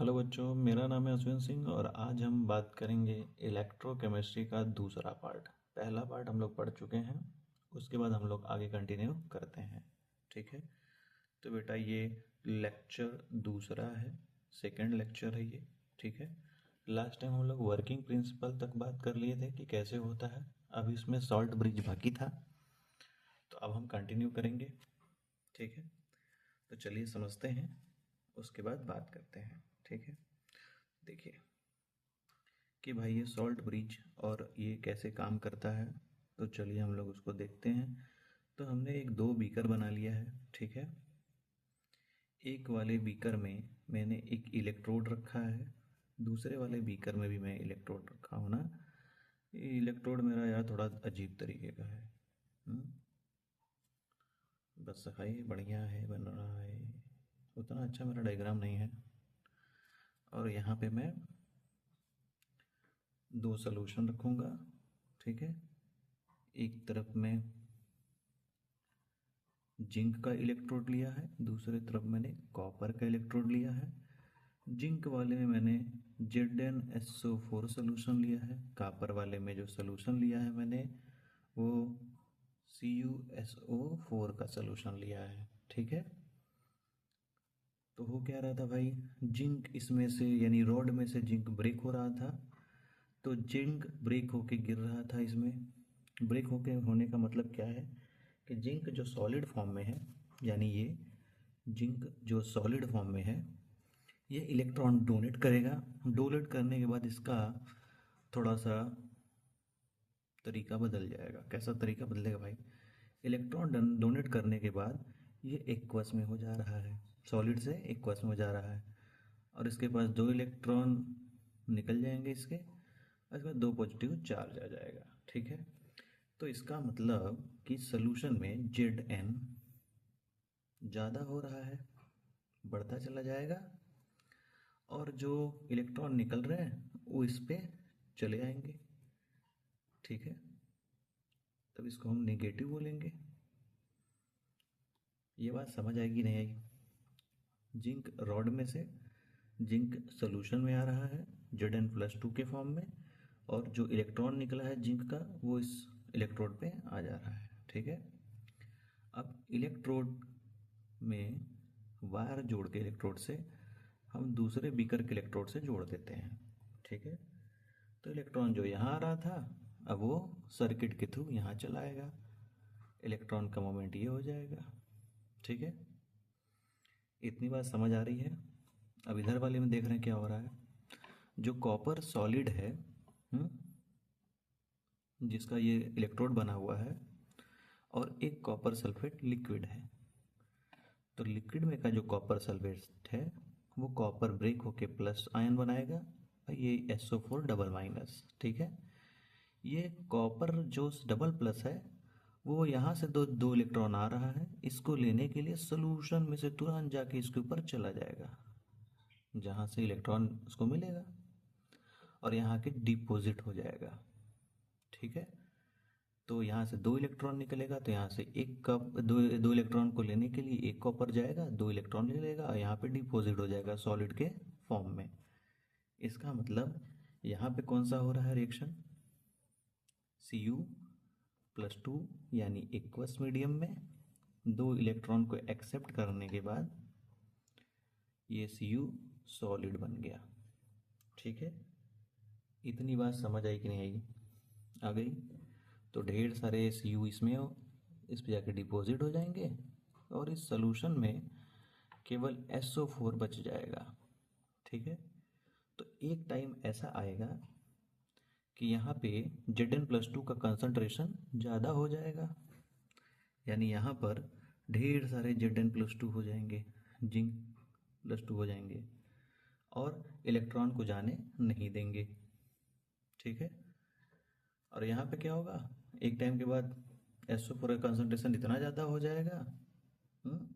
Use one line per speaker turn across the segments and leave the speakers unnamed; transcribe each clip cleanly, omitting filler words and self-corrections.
Hello बच्चों, मेरा नाम है अश्विन सिंह और आज हम बात करेंगे इलेक्ट्रोकेमिस्ट्री का दूसरा पार्ट। पहला पार्ट हम लोग पढ़ चुके हैं, उसके बाद हम लोग आगे कंटिन्यू करते हैं। ठीक है, तो बेटा ये लेक्चर दूसरा है, सेकंड लेक्चर है ये। ठीक है, लास्ट टाइम हम लोग वर्किंग प्रिंसिपल तक बात कर लिए थे कि कैसे होता है। अब इसमें सॉल्ट ब्रिज बाकी था, तो अब हम कंटिन्यू करेंगे। ठीक है, तो चलिए समझते हैं, उसके बाद बात करते हैं। ठीक है, देखिए कि भाई ये सॉल्ट ब्रिज और ये कैसे काम करता है, तो चलिए हम लोग उसको देखते हैं। तो हमने एक दो बीकर बना लिया है। ठीक है, एक वाले बीकर में मैंने एक इलेक्ट्रोड रखा है, दूसरे वाले बीकर में भी मैं इलेक्ट्रोड रखा हूँ ना। ये इलेक्ट्रोड मेरा यार थोड़ा अजीब तरीके का है। हम्म, बस सफाई बढ़िया है, बन रहा है, उतना अच्छा मेरा डायग्राम नहीं है। और यहाँ पे मैं दो सॉल्यूशन रखूँगा। ठीक है, एक तरफ में जिंक का इलेक्ट्रोड लिया है, दूसरी तरफ मैंने कॉपर का इलेक्ट्रोड लिया है। जिंक वाले में मैंने ZnSO4 सोल्यूशन लिया है, कॉपर वाले में जो सोल्यूशन लिया है मैंने वो CuSO4 का सोल्यूशन लिया है। ठीक है, तो हो क्या रहा था भाई, जिंक इसमें से यानी रॉड में से जिंक ब्रेक हो रहा था, तो जिंक ब्रेक होके गिर रहा था इसमें। ब्रेक होके होने का मतलब क्या है कि जिंक जो सॉलिड फॉर्म में है, यानी ये जिंक जो सॉलिड फॉर्म में है, ये इलेक्ट्रॉन डोनेट करेगा। डोनेट करने के बाद इसका थोड़ा सा तरीका बदल जाएगा। कैसा तरीका बदलेगा भाई, इलेक्ट्रॉन डोनेट करने के बाद ये एक्वस में हो जा रहा है, सॉलिड से एक्वस में हो जा रहा है, और इसके पास दो इलेक्ट्रॉन निकल जाएंगे इसके, और इसके बाद दो पॉजिटिव चार्ज आ जाएगा। ठीक है, तो इसका मतलब कि सोल्यूशन में Zn ज़्यादा हो रहा है, बढ़ता चला जाएगा, और जो इलेक्ट्रॉन निकल रहे हैं वो इस पे चले आएंगे। ठीक है, तब इसको हम नेगेटिव बोलेंगे। ये बात समझ आएगी नहीं आएगी। जिंक रॉड में से जिंक सोल्यूशन में आ रहा है Zn+2 के फॉर्म में, और जो इलेक्ट्रॉन निकला है जिंक का वो इस इलेक्ट्रोड पे आ जा रहा है। ठीक है, अब इलेक्ट्रोड में वायर जोड़ के इलेक्ट्रोड से हम दूसरे बीकर के इलेक्ट्रोड से जोड़ देते हैं। ठीक है, तो इलेक्ट्रॉन जो यहाँ आ रहा था अब वो सर्किट के थ्रू यहाँ चला आएगा, इलेक्ट्रॉन का मोमेंट ये हो जाएगा। ठीक है, इतनी बात समझ आ रही है। अब इधर वाले में देख रहे हैं क्या हो रहा है। जो कॉपर सॉलिड है, जिसका ये इलेक्ट्रोड बना हुआ है, और एक कॉपर सल्फेट लिक्विड है, तो लिक्विड में का जो कॉपर सल्फेट है वो कॉपर ब्रेक होके प्लस आयन बनाएगा, और ये SO4 डबल माइनस। ठीक है, ये कॉपर जो डबल प्लस है वो यहाँ से दो दो इलेक्ट्रॉन आ रहा है, इसको लेने के लिए सोल्यूशन में से तुरंत जाके इसके ऊपर चला जाएगा, जहाँ से इलेक्ट्रॉन उसको मिलेगा, और यहाँ के डिपॉजिट हो जाएगा। ठीक है, तो यहाँ से दो इलेक्ट्रॉन निकलेगा, तो यहाँ से एक कप दो दो इलेक्ट्रॉन को लेने के लिए एक कॉपर जाएगा, दो इलेक्ट्रॉन ले लेगा, और यहाँ पे डिपॉजिट हो जाएगा सॉलिड के फॉर्म में। इसका मतलब यहाँ पे कौन सा हो रहा है रिएक्शन, Cu+2 यानी एक्वस मीडियम में दो इलेक्ट्रॉन को एक्सेप्ट करने के बाद ये Cu सॉलिड बन गया। ठीक है, इतनी बात समझ आई कि नहीं आई, आ गई। तो ढेर सारे Cu इसमें इस पे जाके डिपॉजिट हो जाएंगे, और इस सॉल्यूशन में केवल SO4 बच जाएगा। ठीक है, तो एक टाइम ऐसा आएगा कि यहाँ पे Zn+2 का कंसंट्रेशन ज़्यादा हो जाएगा, यानी यहाँ पर ढेर सारे Zn+2 हो जाएंगे, जिंक+2 हो जाएंगे, और इलेक्ट्रॉन को जाने नहीं देंगे। ठीक है, और यहाँ पे क्या होगा, एक टाइम के बाद SO4 का कंसंट्रेशन इतना ज़्यादा हो जाएगा हम्म,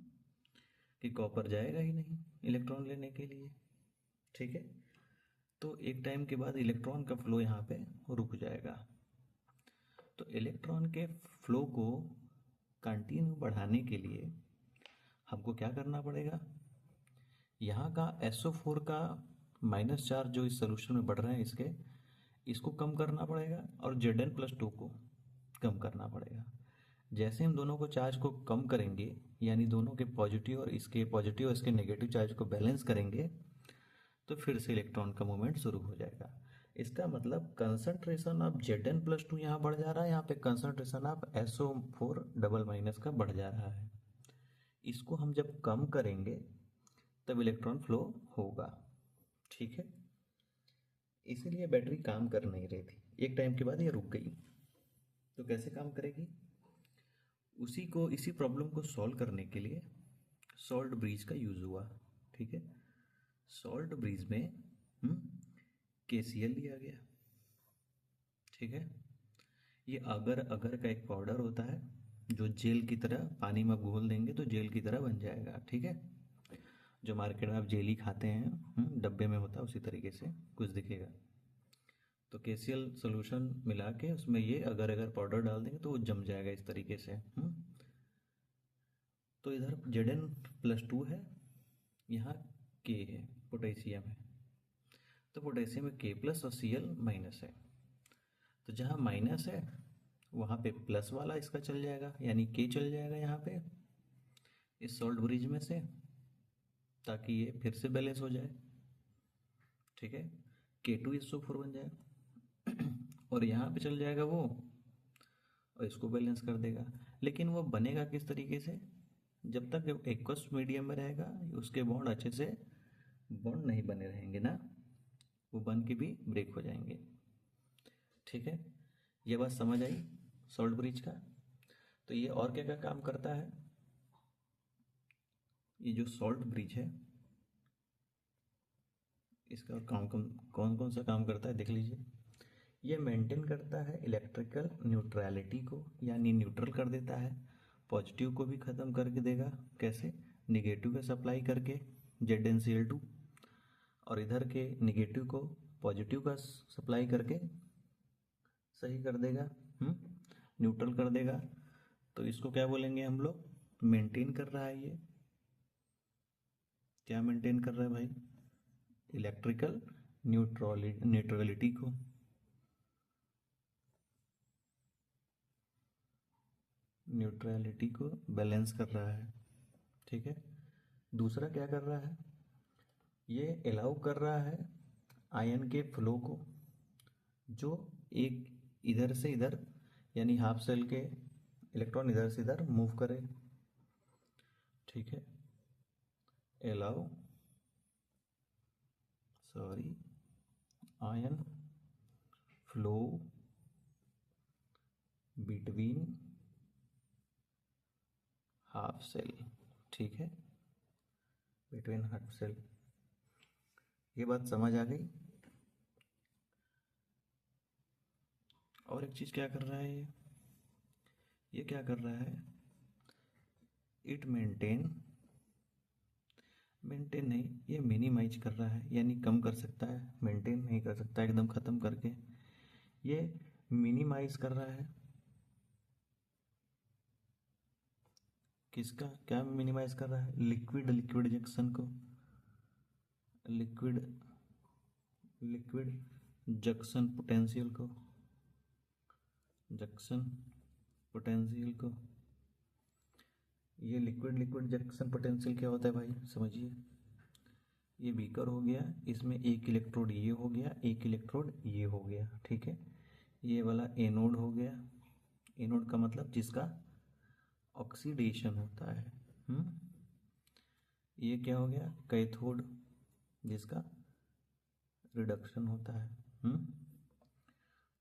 कि कॉपर जाएगा ही नहीं इलेक्ट्रॉन लेने के लिए। ठीक है, तो एक टाइम के बाद इलेक्ट्रॉन का फ्लो यहाँ पे रुक जाएगा। तो इलेक्ट्रॉन के फ्लो को कंटिन्यू बढ़ाने के लिए हमको क्या करना पड़ेगा, यहाँ का SO4 का माइनस चार्ज जो इस सोल्यूशन में बढ़ रहे हैं इसको कम करना पड़ेगा और Zn+2 को कम करना पड़ेगा। जैसे हम दोनों को चार्ज को कम करेंगे, यानी दोनों के पॉजिटिव और इसके नेगेटिव चार्ज को बैलेंस करेंगे, तो फिर से इलेक्ट्रॉन का मूवमेंट शुरू हो जाएगा। इसका मतलब कंसंट्रेशन ऑफ Zn+2 यहाँ बढ़ जा रहा है, यहाँ पे कंसंट्रेशन ऑफ SO4 का बढ़ जा रहा है। इसको हम जब कम करेंगे तब इलेक्ट्रॉन फ्लो होगा, ठीक है। इसीलिए बैटरी काम कर नहीं रही थी, एक टाइम के बाद ये रुक गई। तो कैसे काम करेगी? इसी प्रॉब्लम को सॉल्व करने के लिए सॉल्ट ब्रिज का यूज़ हुआ, ठीक है। सॉल्ट ब्रिज में KCl लिया गया, ठीक है। ये अगर का एक पाउडर होता है जो जेल की तरह, पानी में घोल देंगे तो जेल की तरह बन जाएगा, ठीक है। जो मार्केट में आप जेली खाते हैं, डब्बे में होता है, उसी तरीके से कुछ दिखेगा। तो KCl सोल्यूशन मिला के उसमें ये अगर पाउडर डाल देंगे तो वो जम जाएगा इस तरीके से। तो इधर Zn+2 है, यहाँ K है, पोटेशियम है। तो पोटेशियम में K+ और Cl- है। तो जहाँ माइनस है वहाँ पे प्लस वाला इसका चल जाएगा, यानी K चल जाएगा यहाँ पे इस सॉल्ट ब्रिज में से, ताकि ये फिर से बैलेंस हो जाए, ठीक है। K2SO4 बन जाए और यहाँ पे चल जाएगा वो और इसको बैलेंस कर देगा। लेकिन वो बनेगा किस तरीके से? जब तक एक्वस मीडियम में रहेगा उसके बॉन्ड अच्छे से बॉन्ड नहीं बने रहेंगे ना, वो बन के भी ब्रेक हो जाएंगे, ठीक है। ये बात समझ आई सॉल्ट ब्रिज का। तो ये और क्या क्या काम करता है? ये जो सॉल्ट ब्रिज है इसका काम कौन कौन सा काम करता है देख लीजिए। ये मेंटेन करता है इलेक्ट्रिकल न्यूट्रलिटी को, यानी न्यूट्रल कर देता है। पॉजिटिव को भी ख़त्म करके देगा, कैसे? निगेटिव का सप्लाई करके ZnCl2, और इधर के निगेटिव को पॉजिटिव का सप्लाई करके सही कर देगा, न्यूट्रल कर देगा। तो इसको क्या बोलेंगे हम लोग? मेंटेन कर रहा है ये। क्या मेंटेन कर रहा है भाई? इलेक्ट्रिकल न्यूट्रलिटी को। न्यूट्रलिटी को बैलेंस कर रहा है, ठीक है। दूसरा क्या कर रहा है? ये अलाउ कर रहा है आयन के फ्लो को, जो एक इधर से इधर, यानी हाफ सेल के इलेक्ट्रॉन इधर से इधर मूव करे, ठीक है। Allow ion flow between half cell, ठीक है, बिटवीन हाफ सेल। ये बात समझ आ गई। और एक चीज़ क्या कर रहा है ये क्या कर रहा है? इट मेंटेन नहीं, ये मिनिमाइज कर रहा है, यानी कम कर सकता है, मेंटेन नहीं कर सकता एकदम ख़त्म करके, ये मिनिमाइज कर रहा है। किसका क्या मिनिमाइज कर रहा है? लिक्विड जंक्शन को, लिक्विड जंक्शन पोटेंशियल को, ये लिक्विड जंक्शन पोटेंशियल क्या होता है भाई समझिए। ये बीकर हो गया, इसमें एक इलेक्ट्रोड ये हो गया, एक इलेक्ट्रोड ये हो गया, ठीक है। ये वाला एनोड हो गया। एनोड का मतलब जिसका ऑक्सीडेशन होता है। ये क्या हो गया? कैथोड, जिसका रिडक्शन होता है।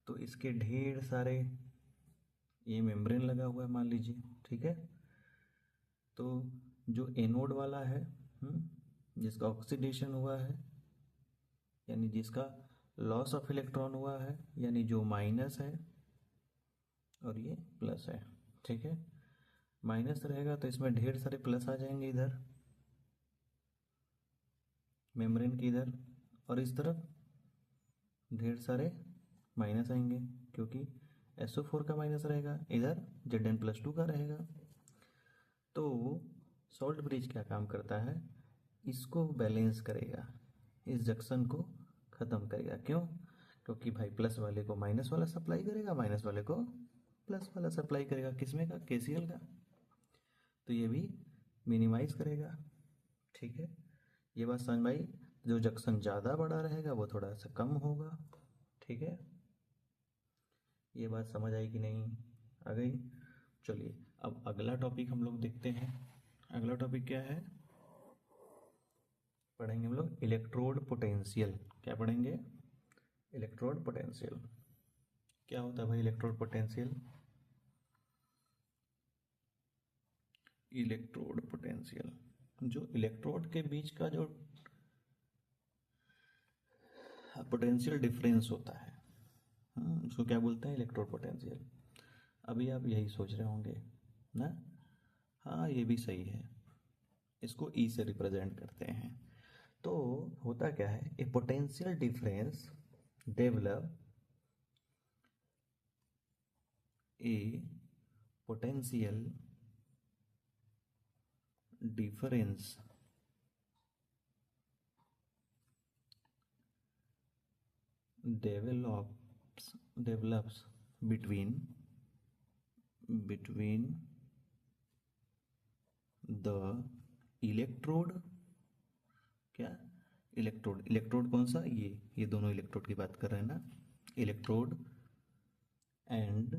तो इसके ढेर सारे, ये मेम्ब्रेन लगा हुआ है मान लीजिए, ठीक है। तो जो एनोड वाला है, जिसका ऑक्सीडेशन हुआ है, यानी जिसका लॉस ऑफ इलेक्ट्रॉन हुआ है, यानी जो माइनस है और ये प्लस है, ठीक है। माइनस रहेगा तो इसमें ढेर सारे प्लस आ जाएंगे इधर मेम्ब्रेन के इधर, और इस तरफ ढेर सारे माइनस आएंगे, क्योंकि SO4 का माइनस रहेगा, इधर Zn+2 का रहेगा। तो सॉल्ट ब्रिज क्या काम करता है? इसको बैलेंस करेगा, इस जंक्शन को ख़त्म करेगा। क्यों? क्योंकि भाई प्लस वाले को माइनस वाला सप्लाई करेगा, माइनस वाले को प्लस वाला सप्लाई करेगा। किसमें का? केसीएल का। तो ये भी मिनिमाइज करेगा। ठीक है, ये बात समझ में आई। जो जंक्शन ज़्यादा बड़ा रहेगा वो थोड़ा सा कम होगा। ठीक है, ये बात समझ आई कि नहीं? आ गई। चलिए अब अगला टॉपिक हम लोग देखते हैं। अगला टॉपिक क्या है? पढ़ेंगे हम लोग इलेक्ट्रोड पोटेंशियल। क्या पढ़ेंगे? Electrode potential. क्या होता है भाई इलेक्ट्रोड पोटेंशियल? इलेक्ट्रोड पोटेंशियल जो इलेक्ट्रोड के बीच का जो पोटेंशियल डिफरेंस होता है, उसको क्या बोलते हैं? Electrode potential. अभी आप यही सोच रहे होंगे ना? हाँ, ये भी सही है। इसको ई से रिप्रेजेंट करते हैं। तो होता क्या है? A potential difference develop a potential difference develops between the electrode, क्या? इलेक्ट्रोड कौन सा? ये दोनों इलेक्ट्रोड की बात कर रहे हैं ना। Electrode and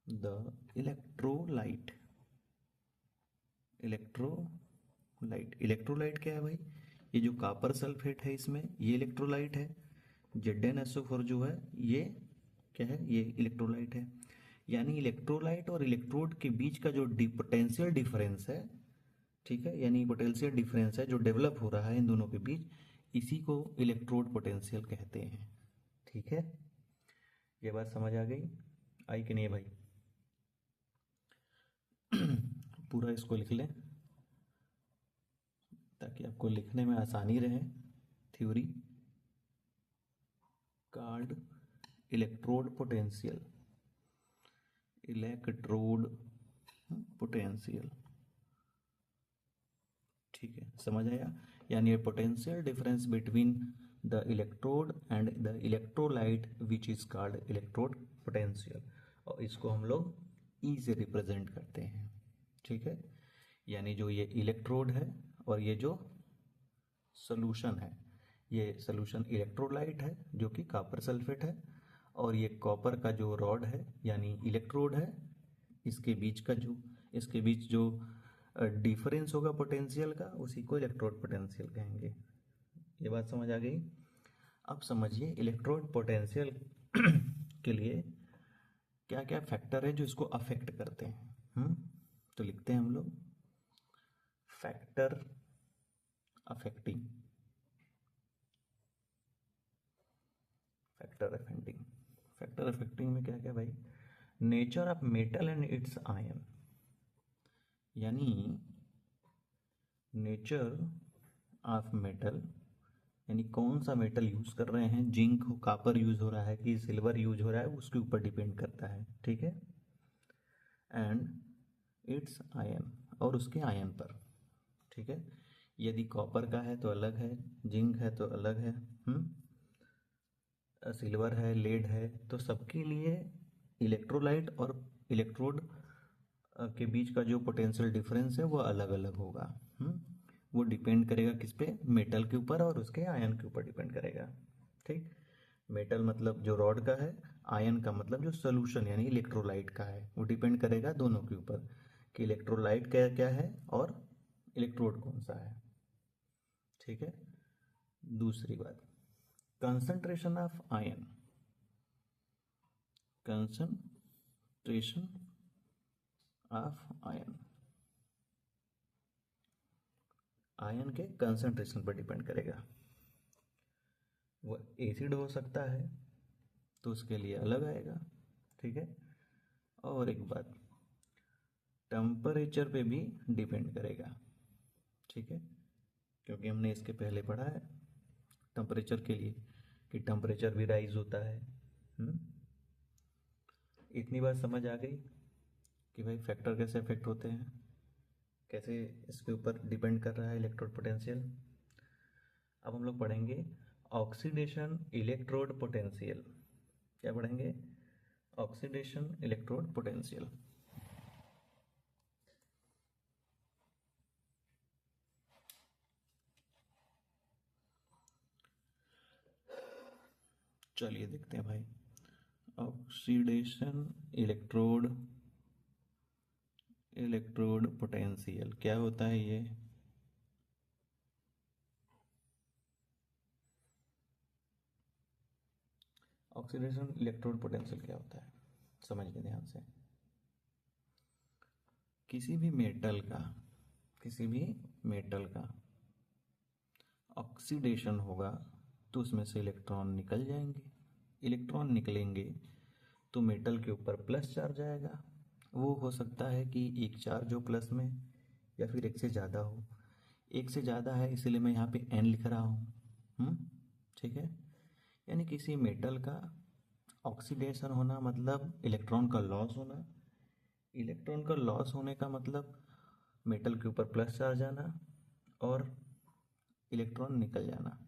the electrolyte. Electrolyte क्या है भाई? ये जो कॉपर सल्फेट है इसमें ये इलेक्ट्रोलाइट है। ZnSO4 जो है ये क्या है? ये इलेक्ट्रोलाइट है। यानी इलेक्ट्रोलाइट और इलेक्ट्रोड के बीच का जो पोटेंशियल डिफरेंस है, ठीक है, यानी पोटेंशियल डिफरेंस है जो डेवलप हो रहा है इन दोनों के बीच, इसी को इलेक्ट्रोड पोटेंशियल कहते हैं। ठीक है, ये बात समझ आ गई? आई कि नहीं भाई? पूरा इसको लिख लें ताकि आपको लिखने में आसानी रहे। Theory called electrode potential. Electrode potential. ठीक है, समझ आया? यानी potential difference between the electrode and the electrolyte which is called electrode potential. और इसको हम लोग ई से रिप्रेजेंट करते हैं। ठीक है, यानी जो ये इलेक्ट्रोड है और ये जो सोल्यूशन है, ये सोल्यूशन इलेक्ट्रोलाइट है जो कि कॉपर सल्फेट है, और ये कॉपर का जो रॉड है यानी इलेक्ट्रोड है, इसके बीच जो डिफरेंस होगा पोटेंशियल का, उसी को इलेक्ट्रोड पोटेंशियल कहेंगे। ये बात समझ आ गई? अब समझिए इलेक्ट्रोड पोटेंशियल के लिए क्या क्या फैक्टर है जो इसको अफेक्ट करते हैं। तो लिखते हैं हम लोग फैक्टर अफेक्टिंग। फैक्टर अफेक्टिंग में क्या क्या भाई? Nature of metal and it's ion, यानी नेचर ऑफ मेटल यानी कौन सा मेटल यूज कर रहे हैं, जिंक हो, कॉपर यूज हो रहा है कि सिल्वर यूज हो रहा है, उसके ऊपर डिपेंड करता है। ठीक है, एंड इट्स आयन, और उसके आयन पर। ठीक है, यदि कॉपर का है तो अलग है, जिंक है तो अलग है, सिल्वर है, लेड है, तो सबके लिए इलेक्ट्रोलाइट और इलेक्ट्रोड के बीच का जो पोटेंशियल डिफरेंस है वो अलग अलग होगा। वो डिपेंड करेगा किस पे? मेटल के ऊपर और उसके आयन के ऊपर डिपेंड करेगा। ठीक, मेटल मतलब जो रॉड का है, आयन का मतलब जो सोल्यूशन यानी इलेक्ट्रोलाइट का है, वो डिपेंड करेगा दोनों के ऊपर कि इलेक्ट्रोलाइट क्या क्या है और इलेक्ट्रोड कौन सा है। ठीक है, दूसरी बात concentration of ion. Concentration of ion, ion के कंसंट्रेशन पर डिपेंड करेगा। वो एसिड हो सकता है तो उसके लिए अलग आएगा। ठीक है, और एक बात टेम्परेचर पे भी डिपेंड करेगा। ठीक है, क्योंकि हमने इसके पहले पढ़ा है टेम्परेचर के लिए कि टेम्परेचर भी राइज होता है। इतनी बात समझ आ गई कि भाई फैक्टर कैसे अफेक्ट होते हैं। कैसे इसके ऊपर डिपेंड कर रहा है इलेक्ट्रोड पोटेंशियल। अब हम लोग पढ़ेंगे ऑक्सीडेशन इलेक्ट्रोड पोटेंशियल। क्या पढ़ेंगे? Oxidation electrode potential. चलिए देखते हैं भाई, ऑक्सीडेशन इलेक्ट्रोड पोटेंशियल क्या होता है ये। ऑक्सीडेशन इलेक्ट्रोड पोटेंशियल क्या होता है, समझिए ध्यान से। किसी भी मेटल का ऑक्सीडेशन होगा तो उसमें से इलेक्ट्रॉन निकल जाएंगे। इलेक्ट्रॉन निकलेंगे तो मेटल के ऊपर प्लस चार्ज आएगा। वो हो सकता है कि एक चार्ज हो प्लस में, या फिर एक से ज़्यादा हो। एक से ज़्यादा है इसलिए मैं यहाँ पे n लिख रहा हूँ। ठीक है। यानी किसी मेटल का ऑक्सीडेशन होना मतलब इलेक्ट्रॉन का लॉस होना। इलेक्ट्रॉन का लॉस होने का मतलब मेटल के ऊपर प्लस चार्ज आना और इलेक्ट्रॉन निकल जाना।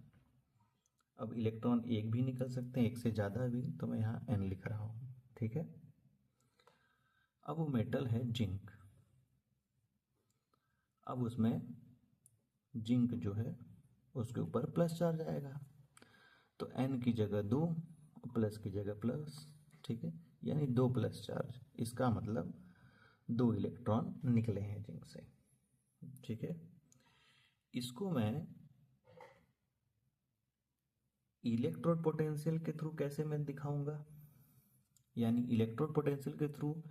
अब इलेक्ट्रॉन एक भी निकल सकते हैं, एक से ज़्यादा भी, तो मैं यहाँ n लिख रहा हूँ। ठीक है। अब वो मेटल है जिंक। अब उसमें जिंक जो है उसके ऊपर प्लस चार्ज आएगा, तो n की जगह 2, प्लस की जगह प्लस। ठीक है। यानी 2 प्लस चार्ज, इसका मतलब 2 इलेक्ट्रॉन निकले हैं जिंक से। ठीक है। इसको मैं इलेक्ट्रोड पोटेंशियल के थ्रू कैसे मैं दिखाऊंगा, यानी इलेक्ट्रोड पोटेंशियल के थ्रू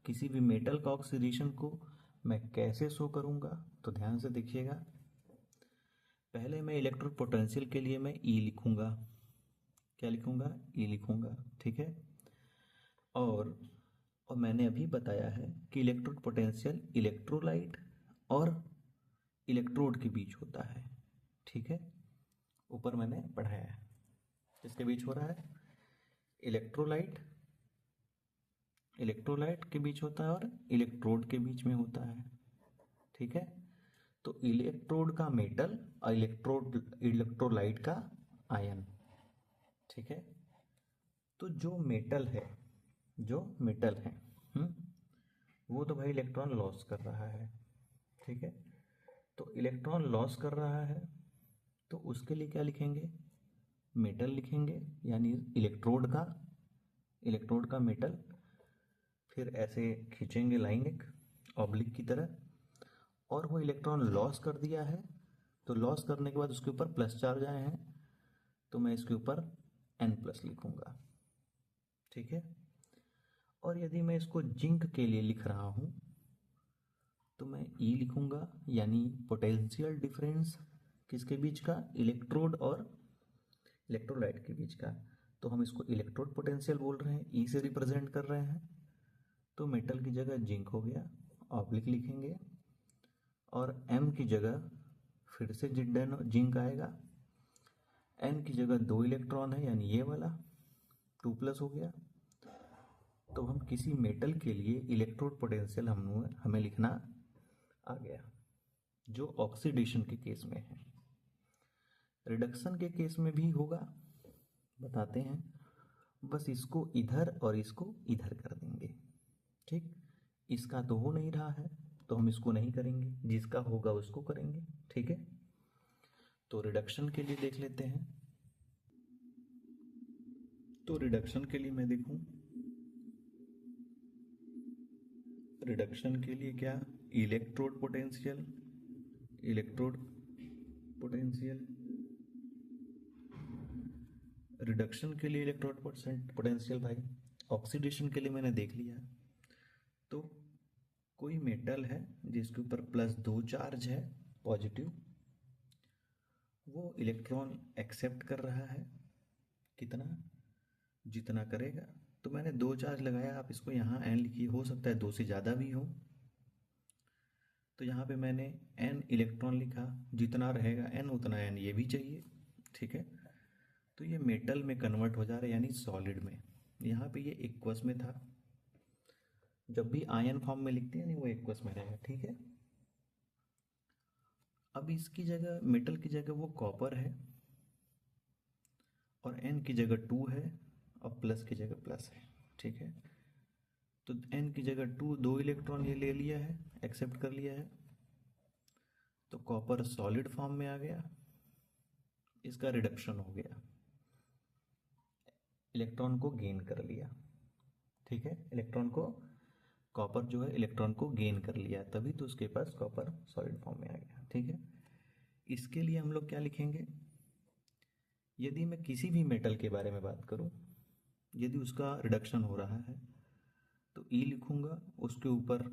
किसी भी मेटल का ऑक्सीडेशन को मैं कैसे शो करूंगा। तो ध्यान से देखिएगा, पहले मैं इलेक्ट्रोड पोटेंशियल के लिए मैं ई लिखूंगा। क्या लिखूंगा? ई लिखूंगा। ठीक है। और मैंने अभी बताया है कि इलेक्ट्रोड पोटेंशियल इलेक्ट्रोलाइट और इलेक्ट्रोड के बीच होता है। ठीक है। ऊपर मैंने पढ़ाया है किसके बीच हो रहा है, इलेक्ट्रोलाइट के बीच होता है और इलेक्ट्रोड के बीच में होता है। ठीक है। तो इलेक्ट्रोड का मेटल और इलेक्ट्रोलाइट का आयन। ठीक है। तो जो मेटल है हम्म, वो तो भाई इलेक्ट्रॉन लॉस कर रहा है। ठीक है। तो इलेक्ट्रॉन लॉस कर रहा है तो उसके लिए क्या लिखेंगे? मेटल लिखेंगे, यानी इलेक्ट्रोड का मेटल। फिर ऐसे खींचेंगे लाइन एक ऑब्लिक की तरह, और वो इलेक्ट्रॉन लॉस कर दिया है, तो लॉस करने के बाद उसके ऊपर प्लस चार्ज आए हैं, तो मैं इसके ऊपर n+ लिखूंगा। ठीक है। और यदि मैं इसको जिंक के लिए लिख रहा हूं तो मैं E लिखूंगा, यानी पोटेंशियल डिफरेंस किसके बीच का, इलेक्ट्रोड और इलेक्ट्रोलाइट के बीच का। तो हम इसको इलेक्ट्रोड पोटेंशियल बोल रहे हैं, ई से रिप्रेजेंट कर रहे हैं। तो मेटल की जगह जिंक हो गया, ऑब्लिक लिखेंगे, और m की जगह फिर से जिंक आएगा। n की जगह 2 इलेक्ट्रॉन है, यानी ये वाला 2+ हो गया। तो हम किसी मेटल के लिए इलेक्ट्रोड पोटेंशियल हमें लिखना आ गया, जो ऑक्सीडेशन के केस में है। रिडक्शन के केस में भी होगा, बताते हैं। बस इसको इधर और इसको इधर कर देंगे। ठीक। इसका तो हो नहीं रहा है तो हम इसको नहीं करेंगे, जिसका होगा उसको करेंगे। ठीक है। तो रिडक्शन के लिए देख लेते हैं। तो रिडक्शन के लिए मैं देखूं, रिडक्शन के लिए क्या, इलेक्ट्रोड पोटेंशियल रिडक्शन के लिए इलेक्ट्रोड पोटेंशियल भाई। ऑक्सीडेशन के लिए मैंने देख लिया। तो कोई मेटल है जिसके ऊपर +2 चार्ज है पॉजिटिव, वो इलेक्ट्रॉन एक्सेप्ट कर रहा है, कितना, जितना करेगा। तो मैंने 2 चार्ज लगाया, आप इसको यहाँ n लिखिए, हो सकता है 2 से ज़्यादा भी हो। तो यहाँ पे मैंने n इलेक्ट्रॉन लिखा, जितना रहेगा n उतना n ये भी चाहिए। ठीक है। तो ये मेटल में कन्वर्ट हो जा रहा है, यानी सॉलिड में। यहाँ पे ये एक्वस में था, जब भी आयन फॉर्म में लिखते हैं नहीं वो एक्वस में रहेगा। ठीक है। अब इसकी जगह, मेटल की जगह वो कॉपर है, और N की जगह 2 है, और प्लस की जगह प्लस है। ठीक है, तो N की जगह 2 इलेक्ट्रॉन ये ले लिया है, एक्सेप्ट कर लिया है, तो कॉपर सॉलिड फॉर्म में आ गया, इसका रिडक्शन हो गया, इलेक्ट्रॉन को गेन कर लिया। ठीक है, इलेक्ट्रॉन को, कॉपर जो है इलेक्ट्रॉन को गेन कर लिया, तभी तो उसके पास कॉपर सॉलिड फॉर्म में आ गया। ठीक है, इसके लिए हम लोग क्या लिखेंगे, यदि मैं किसी भी मेटल के बारे में बात करूं, यदि उसका रिडक्शन हो रहा है तो E लिखूंगा, उसके ऊपर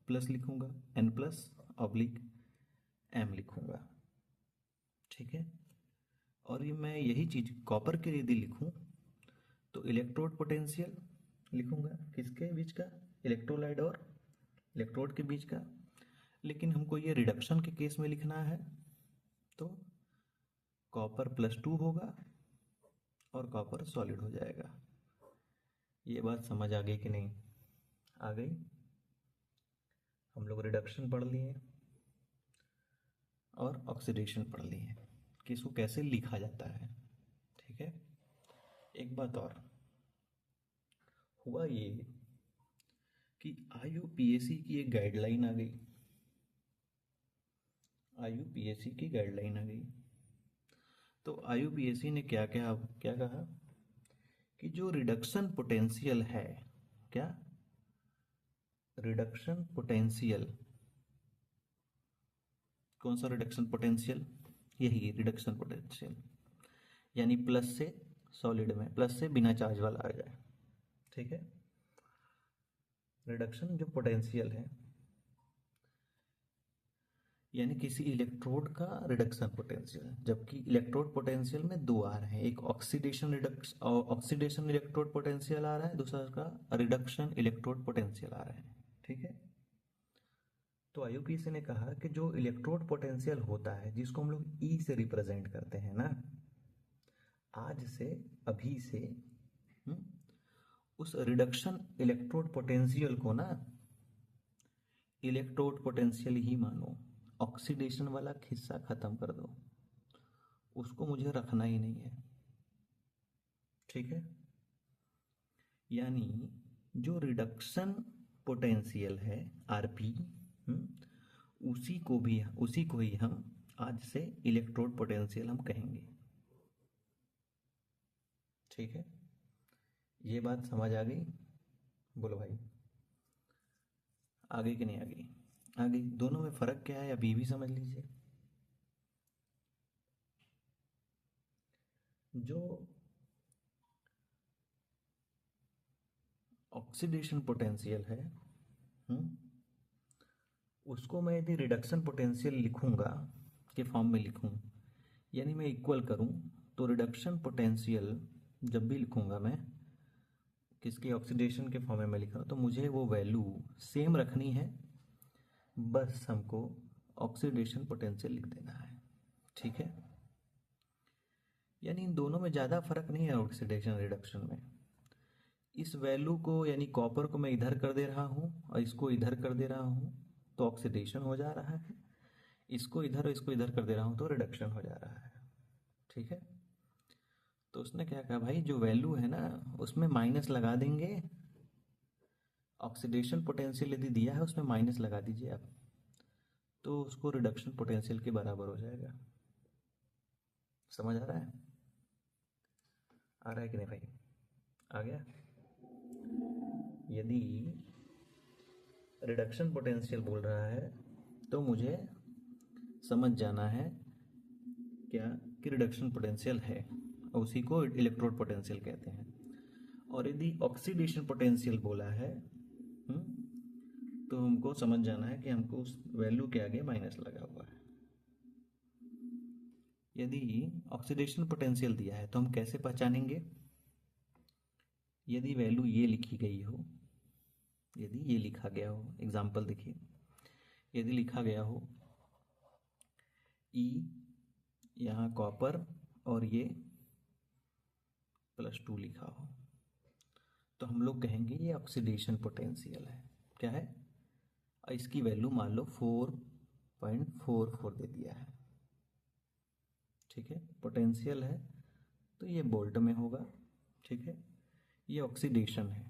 प्लस लिखूंगा, N प्लस ऑब्लिक M लिखूंगा। ठीक है, और ये मैं यही चीज़ कॉपर के यदि लिखूं तो इलेक्ट्रोड पोटेंशियल लिखूंगा, किसके बीच का, इलेक्ट्रोलाइट और इलेक्ट्रोड के बीच का। लेकिन हमको ये रिडक्शन के केस में लिखना है तो कॉपर +2 होगा और कॉपर सॉलिड हो जाएगा। ये बात समझ आ गई कि नहीं? आ गई। हम लोग रिडक्शन पढ़ लिए और ऑक्सीडेशन पढ़ लिए कि इसको कैसे लिखा जाता है। ठीक है, एक बात और हुआ ये कि IUPAC की एक गाइडलाइन आ गई, IUPAC की गाइडलाइन आ गई। तो IUPAC ने क्या क्या क्या कहा कि जो रिडक्शन पोटेंशियल है, क्या रिडक्शन पोटेंशियल, कौन सा रिडक्शन पोटेंशियल, यही रिडक्शन पोटेंशियल, यानी प्लस से सॉलिड में, प्लस से बिना चार्ज वाला आ जाए। ठीक है, रिडक्शन जो पोटेंशियल है, यानी किसी इलेक्ट्रोड का रिडक्शन पोटेंशियल, जबकि इलेक्ट्रोड पोटेंशियल में दो आ रहे हैं, एक ऑक्सीडेशन इलेक्ट्रोड पोटेंशियल आ रहा है, दूसरा का रिडक्शन इलेक्ट्रोड पोटेंशियल आ रहा है। ठीक है, तो IUPAC ने कहा कि जो इलेक्ट्रोड पोटेंशियल होता है, जिसको हम लोग E से रिप्रेजेंट करते हैं ना, आज से, अभी से, उस रिडक्शन इलेक्ट्रोड पोटेंशियल को ना इलेक्ट्रोड पोटेंशियल ही मानो, ऑक्सीडेशन वाला हिस्सा खत्म कर दो, उसको मुझे रखना ही नहीं है। ठीक है, यानी जो रिडक्शन पोटेंशियल है RP, उसी को ही हम आज से इलेक्ट्रोड पोटेंशियल हम कहेंगे। ठीक है, ये बात समझ आ गई? बोलो भाई, आ गई कि नहीं आ गई? आ गई। दोनों में फर्क क्या है अभी भी समझ लीजिए। जो ऑक्सीडेशन पोटेंशियल है, उसको मैं यदि रिडक्शन पोटेंशियल लिखूंगा के फॉर्म में लिखूं, यानी मैं इक्वल करूं, तो रिडक्शन पोटेंशियल जब भी लिखूंगा मैं किसके, ऑक्सीडेशन के फॉर्म में लिख रहा हूं, तो मुझे वो वैल्यू सेम रखनी है, बस हमको ऑक्सीडेशन पोटेंशियल लिख देना है। ठीक है, यानी इन दोनों में ज़्यादा फर्क नहीं है ऑक्सीडेशन रिडक्शन में। इस वैल्यू को, यानी कॉपर को मैं इधर कर दे रहा हूँ और इसको इधर कर दे रहा हूँ तो ऑक्सीडेशन हो जा रहा है, इसको इधर और इसको इधर कर दे रहा हूँ तो रिडक्शन हो जा रहा है। ठीक है, तो उसने क्या कहा भाई, जो वैल्यू है ना उसमें माइनस लगा देंगे, ऑक्सीडेशन पोटेंशियल यदि दिया है उसमें माइनस लगा दीजिए आप, तो उसको रिडक्शन पोटेंशियल के बराबर हो जाएगा। समझ आ रहा है? आ रहा है कि नहीं भाई? आ गया। यदि रिडक्शन पोटेंशियल बोल रहा है तो मुझे समझ जाना है क्या कि रिडक्शन पोटेंशियल है, और उसी को इलेक्ट्रोड पोटेंशियल कहते हैं। और यदि ऑक्सीडेशन पोटेंशियल बोला है तो हमको समझ जाना है कि हमको उस वैल्यू के आगे माइनस लगा हुआ है। यदि ऑक्सीडेशन पोटेंशियल दिया है तो हम कैसे पहचानेंगे, यदि वैल्यू ये लिखी गई हो, यदि ये लिखा गया हो, एग्जाम्पल देखिए, यदि लिखा गया हो E यहाँ कॉपर और ये +2 लिखा हो, तो हम लोग कहेंगे ये ऑक्सीडेशन पोटेंशियल है। क्या है? इसकी वैल्यू मान लो 4.44 दे दिया है, ठीक है, पोटेंशियल है तो ये वोल्ट में होगा। ठीक है, ये ऑक्सीडेशन है।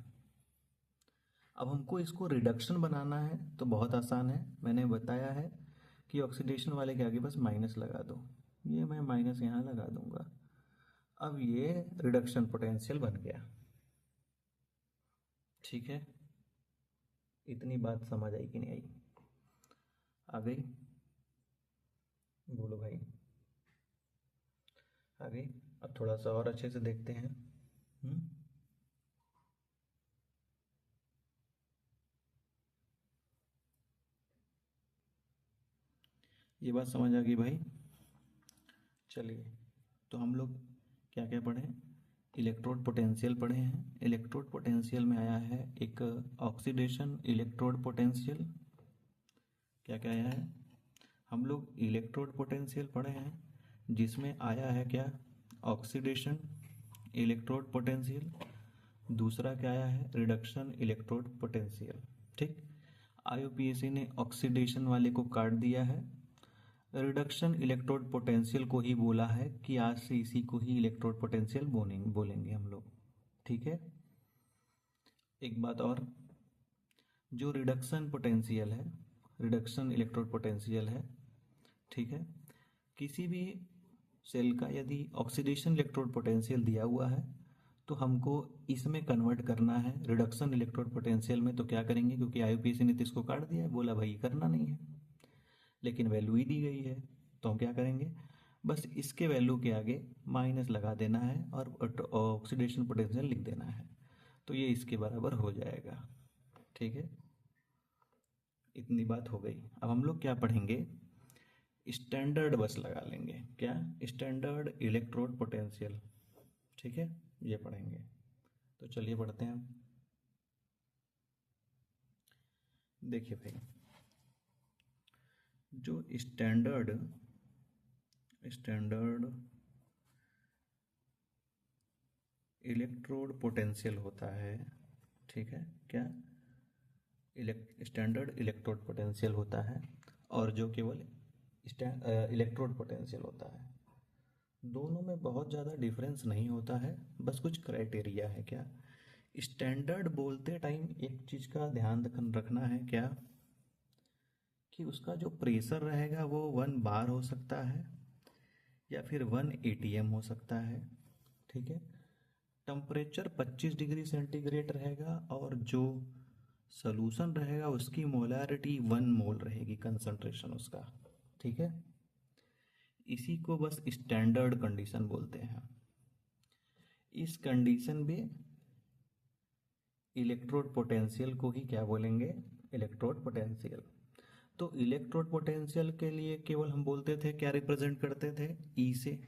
अब हमको इसको रिडक्शन बनाना है तो बहुत आसान है, मैंने बताया है कि ऑक्सीडेशन वाले के आगे बस माइनस लगा दो, ये मैं माइनस यहाँ लगा दूंगा। अब ये रिडक्शन पोटेंशियल बन गया। ठीक है, इतनी बात समझ आई कि नहीं आई? आ गई? बोलो भाई, आ गई? अब थोड़ा सा और अच्छे से देखते हैं। ये बात समझ आ गई भाई? चलिए, तो हम लोग क्या क्या पढ़े? इलेक्ट्रोड पोटेंशियल पढ़े हैं। इलेक्ट्रोड पोटेंशियल में आया है एक ऑक्सीडेशन इलेक्ट्रोड पोटेंशियल। क्या क्या आया है? हम लोग इलेक्ट्रोड पोटेंशियल पढ़े हैं जिसमें आया है क्या? Oxidation electrode potential. दूसरा क्या आया है? Reduction electrode potential. ठीक, आईयूपीएसी ने ऑक्सीडेशन वाले को काट दिया है, रिडक्शन इलेक्ट्रोड पोटेंशियल को ही बोला है कि आज से इसी को ही इलेक्ट्रोड पोटेंशियल बोलेंगे हम लोग। ठीक है, एक बात और, जो रिडक्शन पोटेंशियल है, रिडक्शन इलेक्ट्रोड पोटेंशियल है, ठीक है, किसी भी सेल का यदि ऑक्सीडेशन इलेक्ट्रोड पोटेंशियल दिया हुआ है तो हमको इसमें कन्वर्ट करना है रिडक्शन इलेक्ट्रोड पोटेंशियल में। तो क्या करेंगे, क्योंकि आईयूपीएसी ने तो इसको काट दिया है, बोला भाई करना नहीं है, लेकिन वैल्यू ही दी गई है, तो हम क्या करेंगे, बस इसके वैल्यू के आगे माइनस लगा देना है और ऑक्सीडेशन पोटेंशियल लिख देना है, तो ये इसके बराबर हो जाएगा। ठीक है, इतनी बात हो गई। अब हम लोग क्या पढ़ेंगे, स्टैंडर्ड बस लगा लेंगे। क्या? Standard electrode potential. ठीक है, ये पढ़ेंगे। तो चलिए पढ़ते हैं। देखिए भाई, जो स्टैंडर्ड इलेक्ट्रोड पोटेंशियल होता है, ठीक है, क्या स्टैंडर्ड इलेक्ट्रोड पोटेंशियल होता है और जो केवल इलेक्ट्रोड पोटेंशियल होता है, दोनों में बहुत ज़्यादा डिफरेंस नहीं होता है, बस कुछ क्राइटेरिया है। क्या? स्टैंडर्ड बोलते टाइम एक चीज़ का ध्यान रखना है, क्या कि उसका जो प्रेशर रहेगा वो 1 बार हो सकता है या फिर 1 एटीएम हो सकता है। ठीक है, टेम्परेचर 25 डिग्री सेंटीग्रेड रहेगा और जो सॉल्यूशन रहेगा उसकी मोलारिटी 1 मोल रहेगी, कंसंट्रेशन उसका। ठीक है, इसी को बस स्टैंडर्ड कंडीशन बोलते हैं। इस कंडीशन में इलेक्ट्रोड पोटेंशियल को ही क्या बोलेंगे? Electrode potential. तो इलेक्ट्रोड पोटेंशियल के लिए केवल हम बोलते थे, क्या रिप्रेजेंट करते थे? ई से।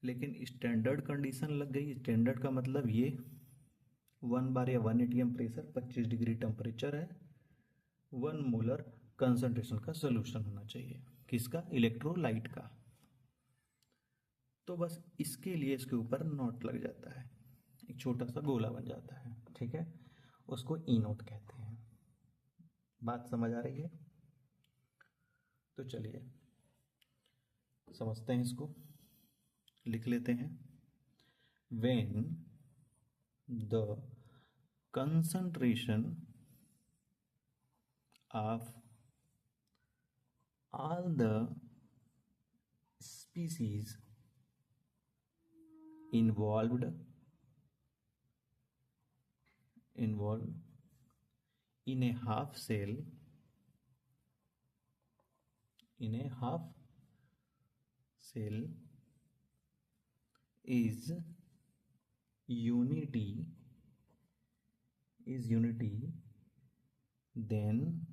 लेकिन स्टैंडर्ड कंडीशन लग गई। स्टैंडर्ड का मतलब ये 1 बार या 1 एटीएम प्रेशर, 25 डिग्री टेम्परेचर है, 1 मोलर कंसंट्रेशन का सोल्यूशन होना चाहिए। किसका? इलेक्ट्रोलाइट का। तो बस इसके लिए इसके ऊपर नोट लग जाता है, एक छोटा सा गोला बन जाता है। ठीक है, उसको ई नोट कहते हैं। बात समझ आ रही है? तो चलिए समझते हैं, इसको लिख लेते हैं। When the concentration of all the species involved in a half cell is unity, then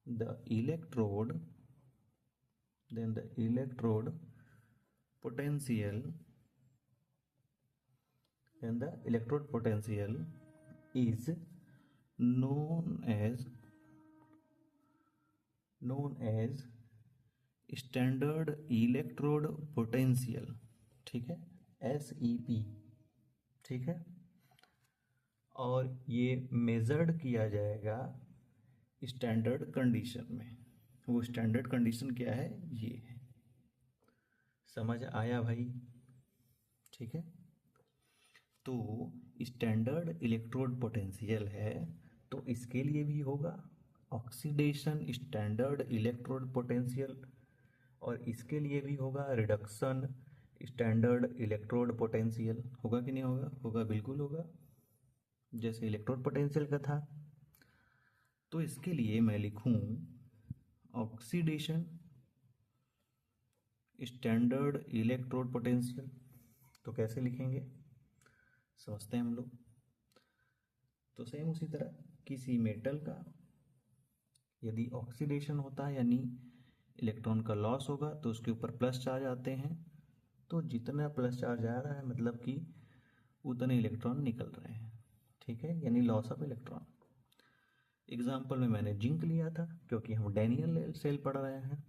the electrode potential is known as standard electrode potential. ठीक है, SEP। ठीक है, और ये मेजर्ड किया जाएगा स्टैंडर्ड कंडीशन में। वो स्टैंडर्ड कंडीशन क्या है? ये है समझ आया भाई? ठीक है, तो स्टैंडर्ड इलेक्ट्रोड पोटेंशियल है तो इसके लिए भी होगा ऑक्सीडेशन स्टैंडर्ड इलेक्ट्रोड पोटेंशियल, और इसके लिए भी होगा रिडक्शन स्टैंडर्ड इलेक्ट्रोड पोटेंशियल। होगा कि नहीं होगा? होगा, बिल्कुल होगा, जैसे इलेक्ट्रोड पोटेंशियल का था। तो इसके लिए मैं लिखूं ऑक्सीडेशन स्टैंडर्ड इलेक्ट्रोड पोटेंशियल। तो कैसे लिखेंगे समझते हैं हम लोग। तो सेम उसी तरह किसी मेटल का यदि ऑक्सीडेशन होता है यानी इलेक्ट्रॉन का लॉस होगा तो उसके ऊपर प्लस चार्ज आते हैं, तो जितना प्लस चार्ज आ रहा है मतलब कि उतने इलेक्ट्रॉन निकल रहे हैं। ठीक है, यानी लॉस ऑफ इलेक्ट्रॉन। एग्जाम्पल में मैंने जिंक लिया था क्योंकि हम डैनियल सेल पढ़ रहे हैं।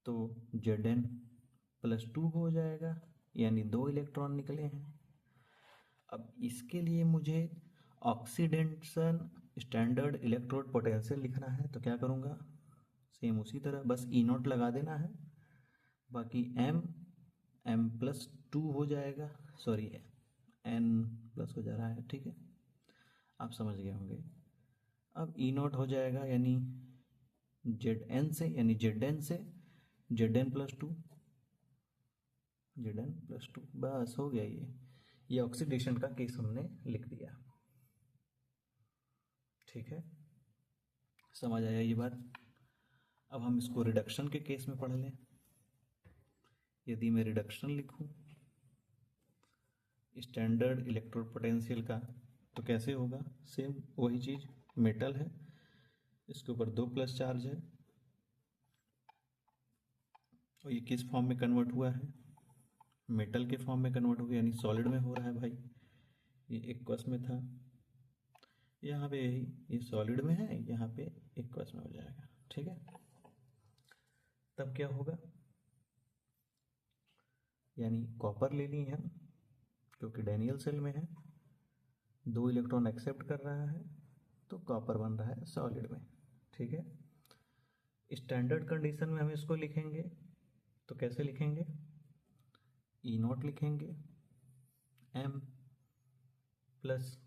तो Zn+2 हो जाएगा, यानी 2 इलेक्ट्रॉन निकले हैं। अब इसके लिए मुझे ऑक्सीडेशन स्टैंडर्ड इलेक्ट्रोड पोटेंशियल लिखना है, तो क्या करूँगा? सेम उसी तरह बस E0 लगा देना है, बाकी M+2 हो जाएगा, सॉरी N प्लस हो जा रहा है, ठीक है, आप समझ गए होंगे। अब E0 हो जाएगा यानी Zn से, यानी Zn से Zn+2, बस हो गया। ये ऑक्सीडेशन का केस हमने लिख दिया। ठीक है, समझ आया ये बात? अब हम इसको रिडक्शन के केस में पढ़ लें। यदि मैं रिडक्शन लिखूं स्टैंडर्ड इलेक्ट्रोड पोटेंशियल का तो कैसे होगा? सेम वही चीज़, मेटल है, इसके ऊपर 2 प्लस चार्ज है, और ये किस फॉर्म में कन्वर्ट हुआ है? मेटल के फॉर्म में कन्वर्ट हो गया, यानी सॉलिड में हो रहा है भाई। ये एक्वस में था, यहाँ पे ये सॉलिड में है, यहाँ पे एक्वस में हो जाएगा। ठीक है, तब क्या होगा? यानी कॉपर ले ली है हम क्योंकि डैनियल सेल में है, 2 इलेक्ट्रॉन एक्सेप्ट कर रहा है तो कॉपर बन रहा है सॉलिड में। ठीक है, स्टैंडर्ड कंडीशन में हम इसको लिखेंगे तो कैसे लिखेंगे? E0 लिखेंगे, M प्लस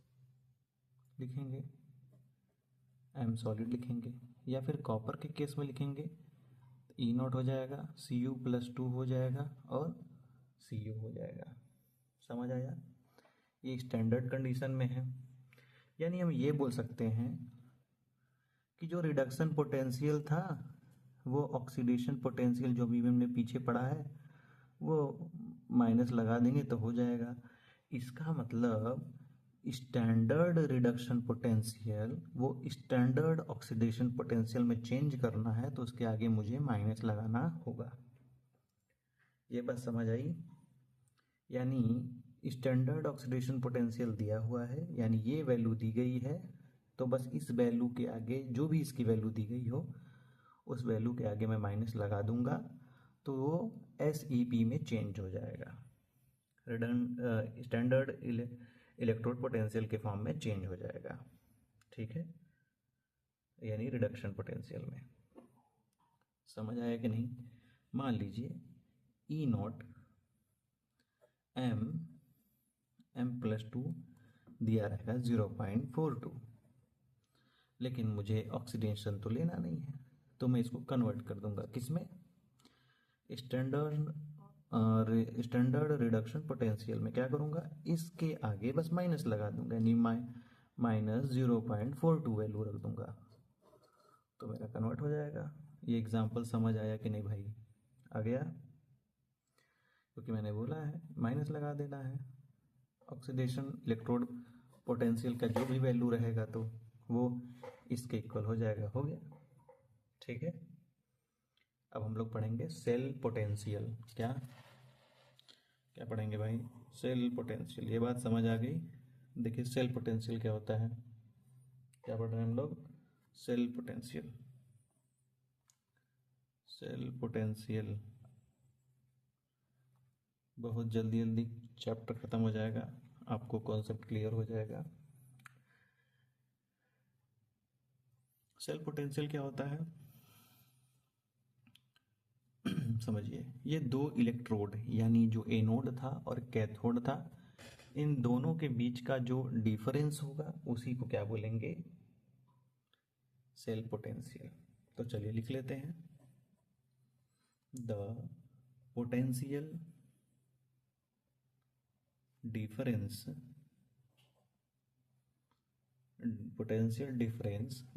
लिखेंगे, M सॉलिड लिखेंगे, या फिर कॉपर के केस में लिखेंगे E0 हो जाएगा, Cu+2 हो जाएगा और Cu हो जाएगा। समझ आया? ये स्टैंडर्ड कंडीशन में है, यानी हम ये बोल सकते हैं कि जो रिडक्शन पोटेंशियल था वो ऑक्सीडेशन पोटेंशियल जो भी हमने पीछे पढ़ा है वो माइनस लगा देंगे तो हो जाएगा। इसका मतलब स्टैंडर्ड रिडक्शन पोटेंशियल वो स्टैंडर्ड ऑक्सीडेशन पोटेंशियल में चेंज करना है तो उसके आगे मुझे माइनस लगाना होगा। ये बात समझ आई? यानी स्टैंडर्ड ऑक्सीडेशन पोटेंशियल दिया हुआ है, यानी ये वैल्यू दी गई है, तो बस इस वैल्यू के आगे जो भी इसकी वैल्यू दी गई हो उस वैल्यू के आगे मैं माइनस लगा दूंगा तो वो SEP में चेंज हो जाएगा, स्टैंडर्ड इलेक्ट्रोड पोटेंशियल के फॉर्म में चेंज हो जाएगा। ठीक है, यानी रिडक्शन पोटेंशियल में। समझ आया कि नहीं? मान लीजिए E0 M+2 दिया रहेगा 0.42, लेकिन मुझे ऑक्सीडेशन तो लेना नहीं है तो मैं इसको कन्वर्ट कर दूंगा किसमें? स्टैंडर्ड रिडक्शन पोटेंशियल में। क्या करूंगा? इसके आगे बस माइनस लगा दूंगा, यानी -0.42 वैल्यू रख दूंगा तो मेरा कन्वर्ट हो जाएगा। ये एग्जांपल समझ आया कि नहीं भाई? आ गया? क्योंकि मैंने बोला है माइनस लगा देना है, ऑक्सीडेशन इलेक्ट्रोड पोटेंशियल का जो भी वैल्यू रहेगा तो वो इसके इक्वल हो जाएगा। हो गया? ठीक है, अब हम लोग पढ़ेंगे सेल पोटेंशियल। क्या क्या पढ़ेंगे भाई? Cell potential. ये बात समझ आ गई? देखिए सेल पोटेंशियल क्या होता है, क्या पढ़ रहे हैं हम लोग? Cell potential. सेल पोटेंशियल बहुत जल्दी जल्दी चैप्टर खत्म हो जाएगा, आपको कॉन्सेप्ट क्लियर हो जाएगा। सेल पोटेंशियल क्या होता है? समझिए, ये दो इलेक्ट्रोड यानी जो एनोड था और कैथोड था, इन दोनों के बीच का जो डिफरेंस होगा उसी को क्या बोलेंगे? Cell potential. तो चलिए लिख लेते हैं, the potential difference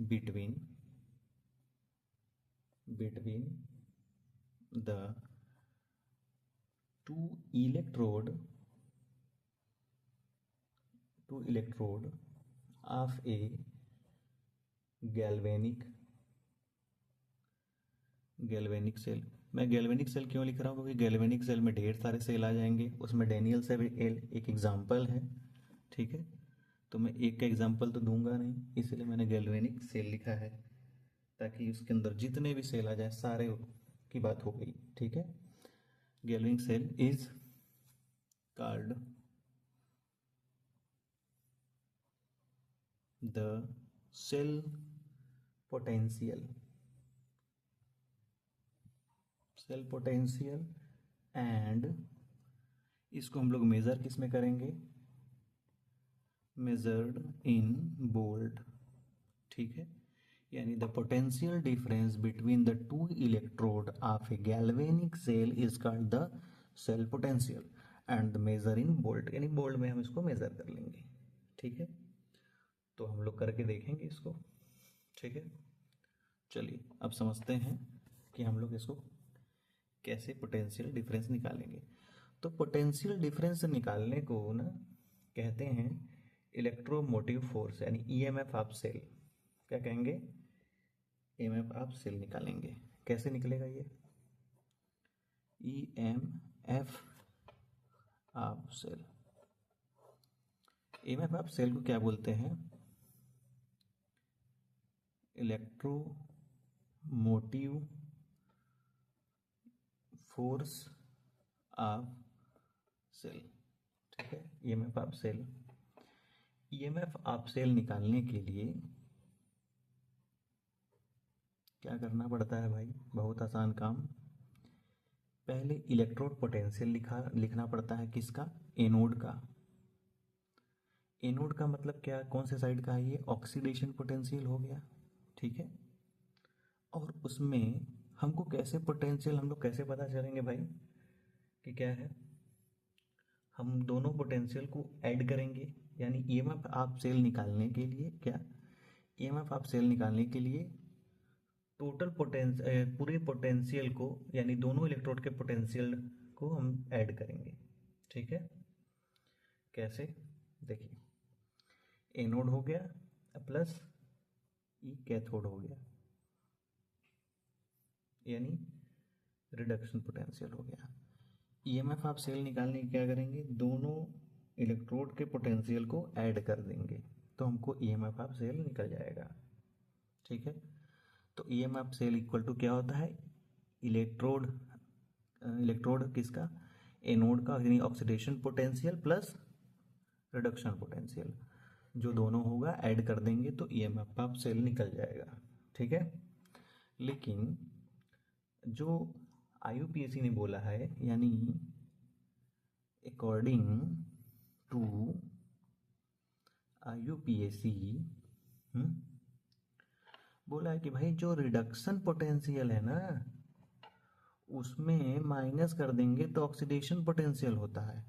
between the two electrode of a galvanic cell. मैं गैल्वेनिक सेल क्यों लिख रहा हूँ? क्योंकि गैल्वेनिक सेल में ढेर सारे सेल आ जाएंगे, उसमें डेनियल सेल एक एग्जाम्पल है, ठीक है। तो मैं एक का एग्जाम्पल तो दूंगा नहीं, इसलिए मैंने गैल्वेनिक सेल लिखा है, ताकि उसके अंदर जितने भी सेल आ जाए सारे की बात हो गई, ठीक है। Galvanic cell is called the cell potential and इसको हम लोग मेजर किस में करेंगे? मेजर्ड इन वोल्ट, ठीक है। यानी the potential difference between the two electrode of a galvanic cell is called the cell potential and the measure in volt, यानी वोल्ट में हम इसको मेजर कर लेंगे, ठीक है। तो हम लोग करके देखेंगे इसको, ठीक है। चलिए अब समझते हैं कि हम लोग इसको कैसे पोटेंशियल डिफरेंस निकालेंगे। तो पोटेंशियल डिफरेंस निकालने को ना कहते हैं इलेक्ट्रोमोटिव फोर्स, यानी ईएमएफ ऑफ सेल। क्या कहेंगे? ईएमएफ ऑफ सेल निकालेंगे। कैसे निकलेगा ये? EMF of cell. EMF of cell को क्या बोलते हैं? इलेक्ट्रोमोटिव फोर्स ऑफ सेल, ठीक है। EMF of cell. EMF of cell निकालने के लिए क्या करना पड़ता है भाई? बहुत आसान काम। पहले इलेक्ट्रोड पोटेंशियल लिखना पड़ता है। किसका? एनोड का। एनोड का मतलब क्या? कौन से साइड का है ये? ऑक्सीडेशन पोटेंशियल हो गया, ठीक है। और उसमें हमको कैसे पोटेंशियल, हम लोग कैसे पता करेंगे भाई कि क्या है? हम दोनों पोटेंशियल को ऐड करेंगे, यानी ईएमएफ ऑफ सेल निकालने के लिए क्या? ईएमएफ ऑफ सेल निकालने के लिए टोटल पूरे पोटेंशियल को, यानी दोनों इलेक्ट्रोड के पोटेंशियल को हम ऐड करेंगे, ठीक है। कैसे? देखिए, एनोड हो गया प्लस ई कैथोड हो गया, यानी रिडक्शन पोटेंशियल हो गया। ईएमएफ ऑफ सेल निकालने की क्या करेंगे? दोनों इलेक्ट्रोड के पोटेंशियल को ऐड कर देंगे, तो हमको ईएमएफ ऑफ सेल निकल जाएगा, ठीक है। तो ईएमएफ सेल इक्वल टू क्या होता है? इलेक्ट्रोड किसका? एनोड का, यानी oxidation potential plus reduction potential, जो दोनों होगा ऐड कर देंगे तो ईएमएफ ऑफ सेल निकल जाएगा, ठीक है। लेकिन जो आईयूपीएसी ने बोला है, यानी अकॉर्डिंग टू आईयूपीएसी बोला है कि भाई जो रिडक्शन पोटेंशियल है ना, उसमें माइनस कर देंगे तो ऑक्सीडेशन पोटेंशियल होता है,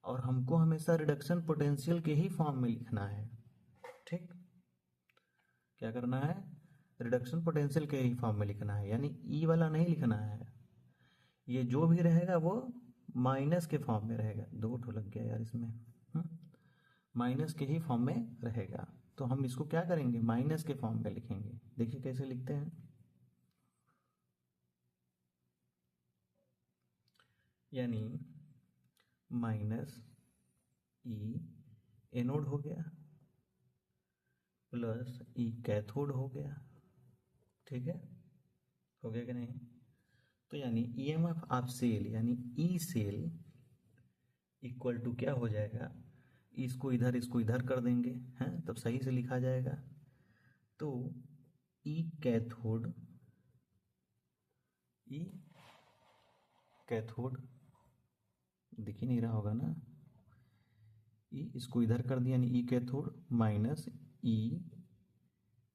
और हमको हमेशा रिडक्शन पोटेंशियल के ही फॉर्म में लिखना है, ठीक। क्या करना है? रिडक्शन पोटेंशियल के ही फॉर्म में लिखना है, यानी ई वाला नहीं लिखना है। ये जो भी रहेगा वो माइनस के फॉर्म में रहेगा। दो ठो लग गया यार इसमें, माइनस के ही फॉर्म में रहेगा। तो हम इसको क्या करेंगे? माइनस के फॉर्म में लिखेंगे। देखिए कैसे लिखते हैं, यानी माइनस ई एनोड हो गया प्लस ई कैथोड हो गया, ठीक है। हो गया कि नहीं? तो यानी ईएमएफ ऑफ सेल, यानी ई सेल इक्वल टू क्या हो जाएगा? इसको इधर कर देंगे, हैं, तब सही से लिखा जाएगा। तो ई कैथोड कैथोड दिख ही नहीं रहा होगा ना, ई इसको इधर कर दिया, यानी ई कैथोड माइनस ई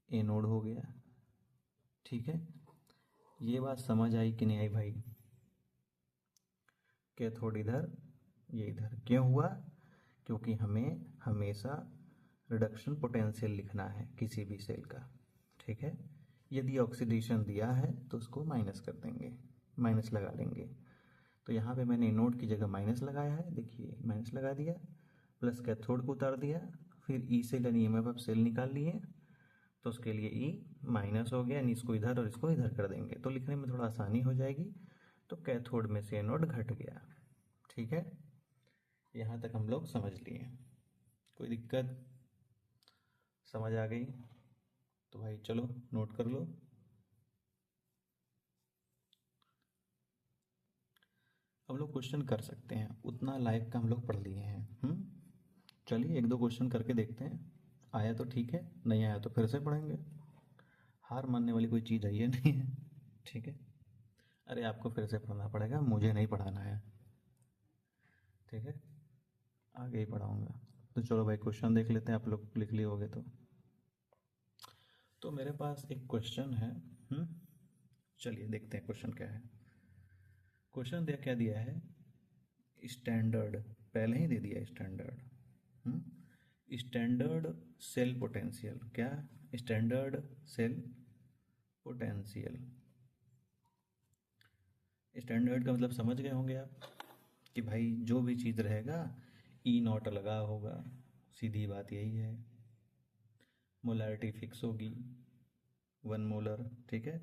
एनोड हो गया। ठीक है, ये बात समझ आई कि नहीं आई भाई? कैथोड इधर, ये इधर क्यों हुआ? क्योंकि हमें हमेशा रिडक्शन पोटेंशियल लिखना है किसी भी सेल का। ठीक है, यदि ऑक्सीडेशन दिया है तो उसको माइनस कर देंगे, माइनस लगा लेंगे। तो यहाँ पे मैंने एनोड की जगह माइनस लगाया है, देखिए माइनस लगा दिया, प्लस कैथोड को उतार दिया, फिर ई सेल यानी एमएफ सेल निकाल लिए, तो उसके लिए ई माइनस हो गया, यानी इसको इधर और इसको इधर कर देंगे तो लिखने में थोड़ा आसानी हो जाएगी। तो कैथोड में से एनोड घट गया। ठीक है, यहाँ तक हम लोग समझ लिए। कोई दिक्कत? समझ आ गई? तो भाई चलो नोट कर लो। अब लोग क्वेश्चन कर सकते हैं, उतना लाइक का हम लोग पढ़ लिए हैं। चलिए एक दो क्वेश्चन करके देखते हैं, आया तो ठीक है, नहीं आया तो फिर से पढ़ेंगे। हार मानने वाली कोई चीज़ है नहीं है। ठीक है, अरे आपको फिर से पढ़ना पड़ेगा, मुझे नहीं पढ़ाना है। ठीक है, आगे ही पढ़ाऊँगा। तो चलो भाई क्वेश्चन देख लेते हैं, आप लोग लिख लिए होगे तो मेरे पास एक क्वेश्चन है। चलिए देखते हैं क्वेश्चन क्या है। क्वेश्चन दिया, क्या दिया है? स्टैंडर्ड, पहले ही दे दिया स्टैंडर्ड। स्टैंडर्ड सेल पोटेंशियल, क्या? Standard cell potential. स्टैंडर्ड का मतलब समझ गए होंगे आप कि भाई जो भी चीज़ रहेगा ई नॉट लगा होगा, सीधी बात यही है। मोलैरिटी फिक्स होगी 1 मोलर। ठीक है,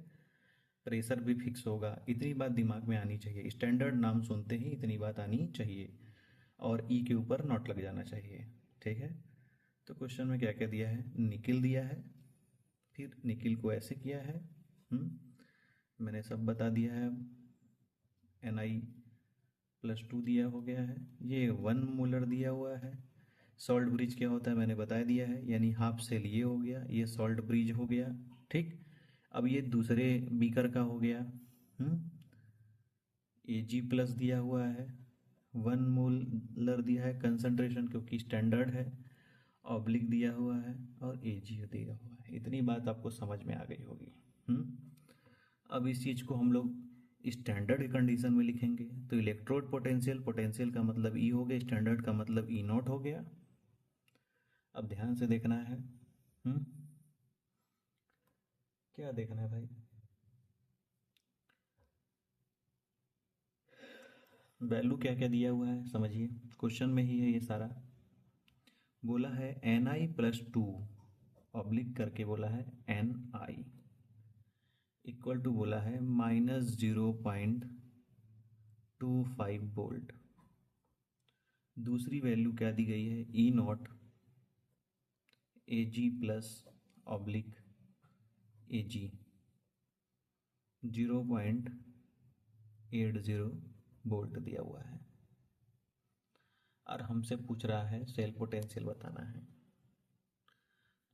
प्रेशर भी फिक्स होगा, इतनी बात दिमाग में आनी चाहिए। स्टैंडर्ड नाम सुनते ही इतनी बात आनी चाहिए, और ई के ऊपर नॉट लग जाना चाहिए। ठीक है, तो क्वेश्चन में क्या क्या दिया है? निकिल दिया है, फिर निकिल को ऐसे किया है, मैंने सब बता दिया है। Ni+2 दिया हो गया है, ये 1 मोलर दिया हुआ है। सॉल्ट ब्रिज क्या होता है मैंने बता दिया है, यानी हाफ सेल ये हो गया, ये सॉल्ट ब्रिज हो गया। ठीक, अब ये दूसरे बीकर का हो गया। Ag+ दिया हुआ है, 1 मोलर दिया है कंसंट्रेशन, क्योंकि स्टैंडर्ड है। ऑब्लिक दिया हुआ है और Ag दिया हुआ है। इतनी बात आपको समझ में आ गई होगी। अब इस चीज़ को हम लोग स्टैंडर्ड कंडीशन में लिखेंगे, तो इलेक्ट्रोड पोटेंशियल, पोटेंशियल का मतलब ई हो गया, स्टैंडर्ड का मतलब ई नॉट हो गया। अब ध्यान से देखना है। क्या देखना है भाई? वैल्यू क्या क्या दिया हुआ है समझिए, क्वेश्चन में ही है ये सारा। बोला है Ni+2 ऑब्लिक करके बोला है Ni इक्वल टू बोला है -0.25 वोल्ट। दूसरी वैल्यू क्या दी गई है? ई नॉट Ag+/Ag 0.80 वोल्ट दिया हुआ है, और हमसे पूछ रहा है सेल पोटेंशियल बताना है।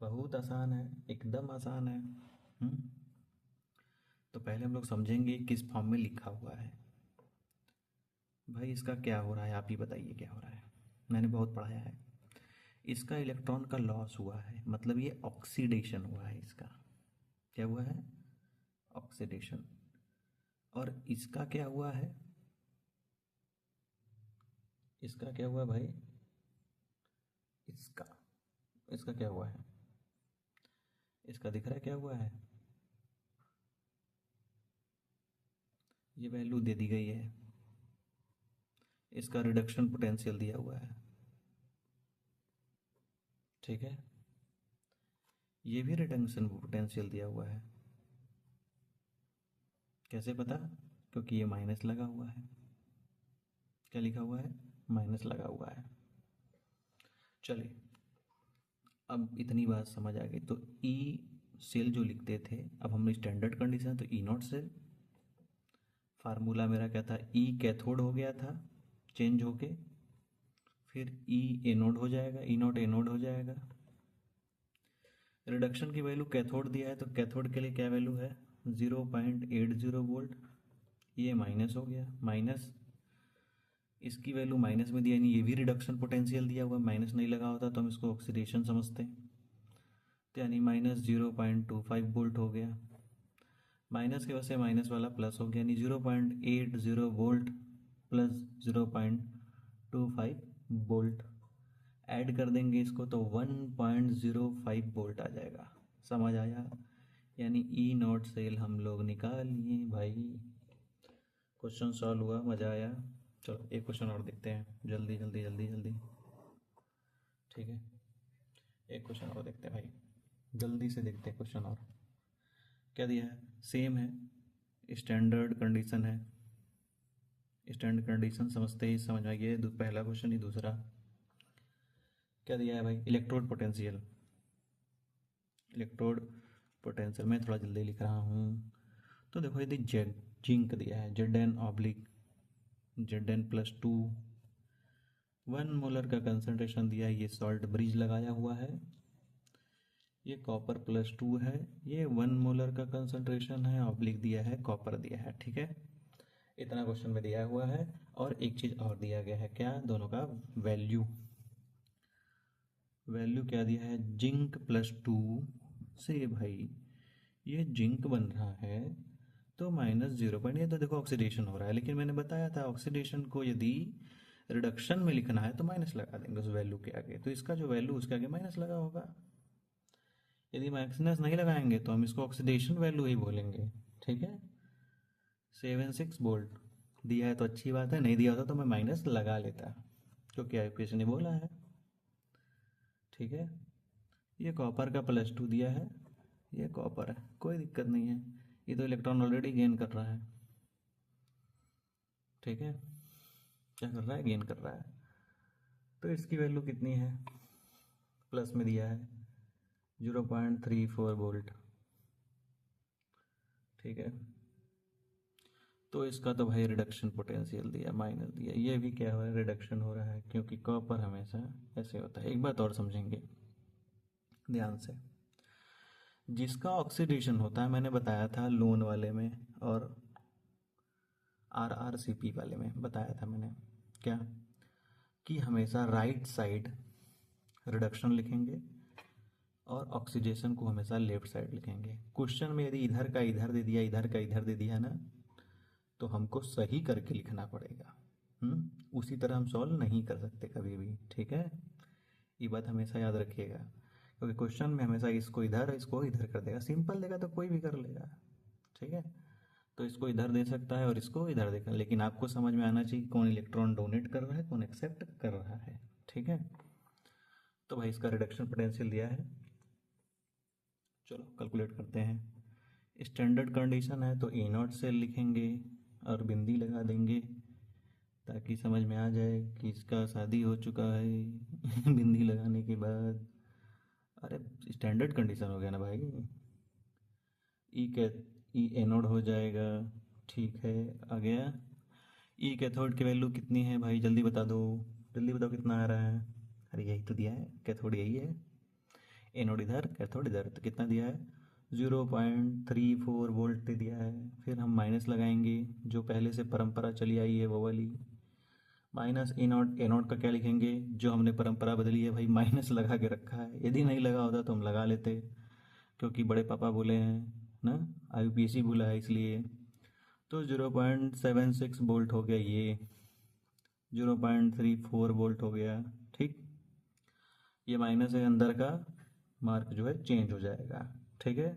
बहुत आसान है, एकदम आसान है। तो पहले हम लोग समझेंगे किस फॉर्म में लिखा हुआ है। भाई इसका क्या हो रहा है, आप ही बताइए क्या हो रहा है। मैंने बहुत पढ़ाया है। इसका इलेक्ट्रॉन का लॉस हुआ है, मतलब ये ऑक्सीडेशन हुआ है। इसका क्या हुआ है? ऑक्सीडेशन। और इसका क्या हुआ है? इसका क्या हुआ भाई? इसका इसका क्या हुआ है? इसका दिख रहा है क्या हुआ है? ये वैल्यू दे दी गई है, इसका रिडक्शन पोटेंशियल दिया हुआ है। ठीक है, ये भी रिडक्शन पोटेंशियल दिया हुआ है। कैसे पता? क्योंकि ये माइनस लगा हुआ है। क्या लिखा हुआ है? माइनस लगा हुआ है। चलिए, अब इतनी बात समझ आ गई। तो ई सेल जो लिखते थे, अब हम स्टैंडर्ड कंडीशन, तो ई नॉट सेल। फार्मूला मेरा क्या था? ई कैथोड हो गया था चेंज होके, फिर ई एनोड हो जाएगा, ई नॉट एनोड हो जाएगा। रिडक्शन की वैल्यू कैथोड दिया है, तो कैथोड के लिए क्या वैल्यू है? 0.80 वोल्ट। ये माइनस हो गया, माइनस इसकी वैल्यू माइनस में दिया, यानी ये भी रिडक्शन पोटेंशियल दिया हुआ, माइनस नहीं लगा होता तो हम इसको ऑक्सीडेशन समझते, तो यानी -0.25 वोल्ट हो गया। माइनस की वजह से माइनस वाला प्लस हो गया, यानी 0.80 वोल्ट प्लस 0.25 वोल्ट। ऐड कर देंगे इसको तो 1.05 वोल्ट आ जाएगा। समझ आया? यानी ई नॉट सेल हम लोग निकाल लिए भाई। क्वेश्चन सॉल्व हुआ, मज़ा आया। चलो एक क्वेश्चन और देखते हैं, जल्दी जल्दी जल्दी जल्दी। ठीक है, एक क्वेश्चन और देखते हैं भाई, जल्दी से देखते हैं क्वेश्चन और। क्या दिया है? सेम है, स्टैंडर्ड कंडीशन है। स्टैंडर्ड कंडीशन समझते ही समझ में गया, पहला क्वेश्चन ही। दूसरा क्या दिया है भाई? Electrode potential. इलेक्ट्रोड पोटेंशियल मैं थोड़ा जल्दी लिख रहा हूँ। तो देखो यदि जिंक दिया है Zn+2, 1 मोलर का कंसंट्रेशन दिया है, ये सॉल्ट ब्रिज लगाया हुआ है। ये कॉपर +2 है, ये 1 मोलर का कंसंट्रेशन है, ऑब्लिक दिया है, कॉपर दिया है। ठीक है, इतना क्वेश्चन में दिया हुआ है। और एक चीज़ और दिया गया है, क्या? दोनों का वैल्यू क्या दिया है? जिंक+2 से भाई ये जिंक बन रहा है तो -0 ये तो देखो ऑक्सीडेशन हो रहा है, लेकिन मैंने बताया था ऑक्सीडेशन को यदि रिडक्शन में लिखना है तो माइनस लगा देंगे उस वैल्यू के आगे, तो इसका जो वैल्यू उसके आगे माइनस लगा होगा। यदि माइनस नहीं लगाएंगे तो हम इसको ऑक्सीडेशन वैल्यू ही बोलेंगे। ठीक है, 76 वोल्ट दिया है तो अच्छी बात है, नहीं दिया होता तो मैं माइनस लगा लेता, क्योंकि आईपीएस ने बोला है। ठीक है, ये कॉपर का +2 दिया है, ये कॉपर है, कोई दिक्कत नहीं है, ये तो इलेक्ट्रॉन ऑलरेडी गेन कर रहा है। ठीक है, क्या कर रहा है? गेन कर रहा है। तो इसकी वैल्यू कितनी है? प्लस में दिया है 0.34 वोल्ट। ठीक है, तो इसका तो भाई रिडक्शन पोटेंशियल दिया, माइनस दिया, ये भी क्या हो रहा है? रिडक्शन हो रहा है, क्योंकि कॉपर हमेशा ऐसे होता है। एक बात और समझेंगे ध्यान से, जिसका ऑक्सीडेशन होता है, मैंने बताया था लोन वाले में और RRCP वाले में बताया था मैंने, क्या कि हमेशा राइट साइड रिडक्शन लिखेंगे और ऑक्सीडेशन को हमेशा लेफ्ट साइड लिखेंगे। क्वेश्चन में यदि इधर का इधर दे दिया, इधर का इधर दे दिया ना, तो हमको सही करके लिखना पड़ेगा। उसी तरह हम सॉल्व नहीं कर सकते कभी भी। ठीक है, ये बात हमेशा याद रखिएगा, क्योंकि क्वेश्चन में हमेशा इसको इधर कर देगा। सिंपल देगा तो कोई भी कर लेगा। ठीक है, तो इसको इधर दे सकता है और इसको इधर देगा, लेकिन आपको समझ में आना चाहिए कौन इलेक्ट्रॉन डोनेट कर रहा है, कौन एक्सेप्ट कर रहा है। ठीक है, तो भाई इसका रिडक्शन पोटेंशियल दिया है, चलो कैलकुलेट करते हैं। स्टैंडर्ड कंडीशन है तो E0 से लिखेंगे और बिंदी लगा देंगे ताकि समझ में आ जाए कि इसका शादी हो चुका है बिंदी लगाने के बाद। अरे स्टैंडर्ड कंडीशन हो गया ना भाई। ई एनोड हो जाएगा। ठीक है, आ गया। ई कैथोड की वैल्यू कितनी है भाई? जल्दी बता दो, जल्दी बताओ कितना आ रहा है। अरे यही तो दिया है, कैथोड यही है, एनोड इधर कैथोड इधर, तो कितना दिया है? 0.34 वोल्ट दे दिया है। फिर हम माइनस लगाएंगे, जो पहले से परंपरा चली आई है वो वाली, माइनस E0। एनोड का क्या लिखेंगे? जो हमने परंपरा बदली है भाई, माइनस लगा के रखा है। यदि नहीं लगा होता तो हम लगा लेते, क्योंकि बड़े पापा बोले हैं ना, IUPAC बोला है इसलिए। तो 0.76 वोल्ट हो गया, ये 0.34 वोल्ट हो गया। ठीक, ये माइनस है, अंदर का मार्क जो है चेंज हो जाएगा। ठीक है,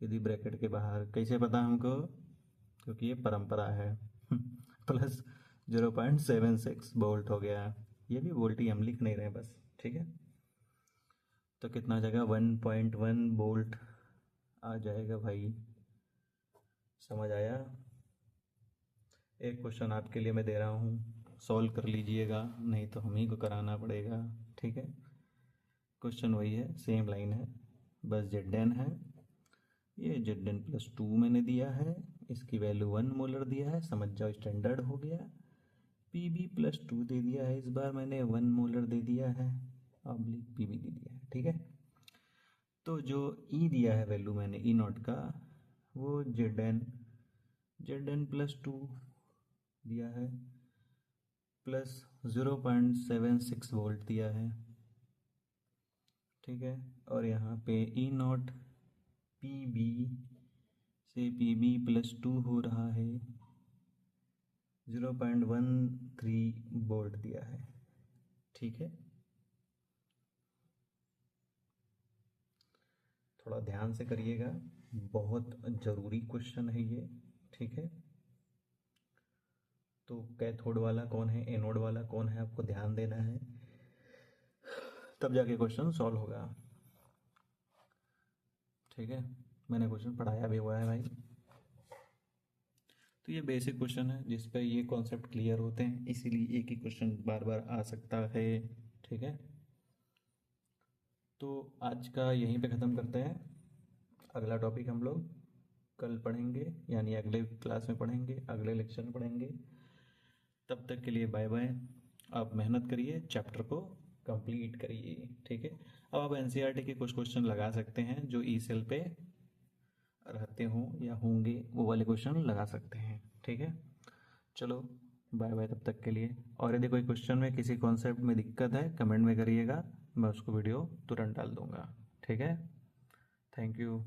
यदि ब्रैकेट के बाहर, कैसे पता हमको? क्योंकि ये परंपरा है प्लस 0.76 वोल्ट हो गया। ये भी वोल्ट ही हम लिख नहीं रहे बस। ठीक है, तो कितना आ जाएगा? 1.1 वोल्ट आ जाएगा भाई। समझ आया? एक क्वेश्चन आपके लिए मैं दे रहा हूँ, सॉल्व कर लीजिएगा, नहीं तो हम ही को कराना पड़ेगा। ठीक है, क्वेश्चन वही है, सेम लाइन है, बस Zn है, ये Zn+2 मैंने दिया है, इसकी वैल्यू 1 मोलर दिया है, समझ जाओ स्टैंडर्ड हो गया। Pb+2 दे दिया है, इस बार मैंने 1 मोलर दे दिया है, ऑब्लिक Pb दे दिया है। ठीक है, तो जो E दिया है वैल्यू मैंने E0 का, वो Zn Zn+2 दिया है, प्लस 0.76 वोल्ट दिया है, ठीक है। और यहाँ पे E0 PB से PB+2 हो रहा है, 0.13 वोल्ट दिया है, ठीक है। थोड़ा ध्यान से करिएगा, बहुत ज़रूरी क्वेश्चन है ये, ठीक है। तो कैथोड वाला कौन है, एनोड वाला कौन है, आपको ध्यान देना है, तब जाके क्वेश्चन सॉल्व होगा, ठीक है। मैंने क्वेश्चन पढ़ाया भी हुआ है भाई। तो ये बेसिक क्वेश्चन है जिस पे ये कॉन्सेप्ट क्लियर होते हैं, इसीलिए एक ही क्वेश्चन बार बार आ सकता है, ठीक है। तो आज का यहीं पे ख़त्म करते हैं, अगला टॉपिक हम लोग कल पढ़ेंगे, यानी अगले क्लास में पढ़ेंगे, अगले लेक्चर में पढ़ेंगे। तब तक के लिए बाय बाय। आप मेहनत करिए, चैप्टर को कंप्लीट करिए, ठीक है। अब आप एनसीईआरटी के कुछ क्वेश्चन लगा सकते हैं जो ई सेल पे रहते हों या होंगे, वो वाले क्वेश्चन लगा सकते हैं, ठीक है। चलो बाय बाय तब तक के लिए। और यदि कोई क्वेश्चन में किसी कॉन्सेप्ट में दिक्कत है, कमेंट में करिएगा, मैं उसको वीडियो तुरंत डाल दूँगा, ठीक है। Thank you.